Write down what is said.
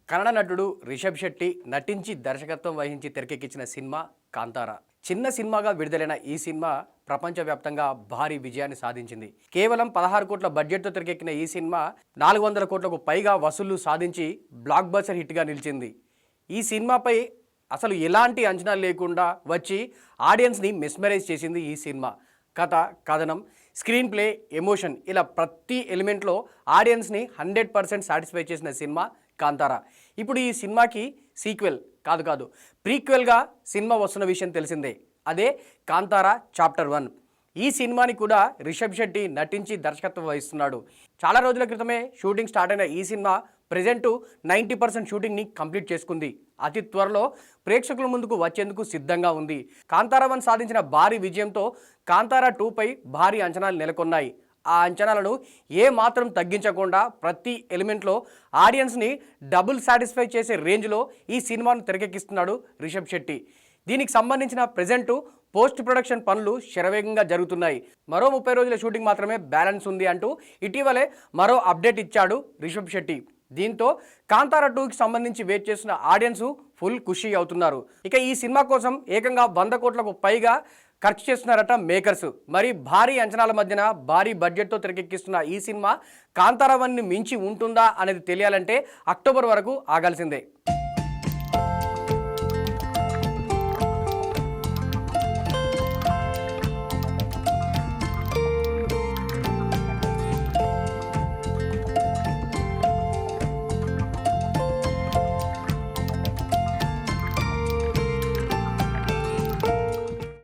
కన్నడ నటుడు రిషబ్ శెట్టి నటించి దర్శకత్వం వహించి తెరకెక్కించిన సినిమా కాంతారా. చిన్న సినిమాగా విడుదలైన ఈ సినిమా ప్రపంచవ్యాప్తంగా భారీ విజయాన్ని సాధించింది. కేవలం 16 కోట్ల బడ్జెట్తో తెరకెక్కిన ఈ సినిమా 400 కోట్లకు పైగా వసూళ్లు సాధించి బ్లాక్ బస్టర్ హిట్గా నిలిచింది. ఈ సినిమాపై అసలు ఎలాంటి అంచనాలు లేకుండా వచ్చి ఆడియన్స్ని మెస్మరైజ్ చేసింది ఈ సినిమా. కథ, కథనం, స్క్రీన్ ప్లే, ఎమోషన్ ఇలా ప్రతి ఎలిమెంట్లో ఆడియన్స్ని 100% సాటిస్ఫై చేసిన సినిమా కాంతారా. ఇప్పుడు ఈ సినిమాకి సీక్వెల్ కాదు ప్రీక్వెల్గా సినిమా వస్తున్న విషయం తెలిసిందే. అదే కాంతారా చాప్టర్ 1. ఈ సినిమాని కూడా రిషబ్ శెట్టి నటించి దర్శకత్వం వహిస్తున్నాడు. చాలా రోజుల క్రితమే షూటింగ్ స్టార్ట్ అయిన ఈ సినిమా ప్రెజెంటు 90% షూటింగ్ని కంప్లీట్ చేసుకుంది. అతి త్వరలో ప్రేక్షకుల ముందుకు వచ్చేందుకు సిద్ధంగా ఉంది. కాంతారా 1 సాధించిన భారీ విజయంతో కాంతారా 2పై భారీ అంచనాలు నెలకొన్నాయి. ఆ అంచనాలను మాత్రం తగ్గించకుండా ప్రతి ఎలిమెంట్లో ఆడియన్స్ని డబుల్ సాటిస్ఫై చేసే రేంజ్లో ఈ సినిమాను తెరకెక్కిస్తున్నాడు రిషబ్ శెట్టి. దీనికి సంబంధించిన ప్రెజెంటు పోస్ట్ ప్రొడక్షన్ పనులు శరవేగంగా జరుగుతున్నాయి. మరో 30 రోజుల షూటింగ్ మాత్రమే బ్యాలెన్స్ ఉంది అంటూ ఇటీవలే మరో అప్డేట్ ఇచ్చాడు రిషబ్ శెట్టి. దీంతో కాంతారా 2కి సంబంధించి వెయిట్ చేస్తున్న ఆడియన్స్ ఫుల్ ఖుషి అవుతున్నారు. ఇక ఈ సినిమా కోసం ఏకంగా 100 కోట్లకు పైగా ఖర్చు చేస్తున్నారట మేకర్స్. మరి భారీ అంచనాల మధ్యన భారీ బడ్జెట్తో తెరకెక్కిస్తున్న ఈ సినిమా కాంతారా 1ని మించి ఉంటుందా అనేది తెలియాలంటే అక్టోబర్ వరకు ఆగాల్సిందే.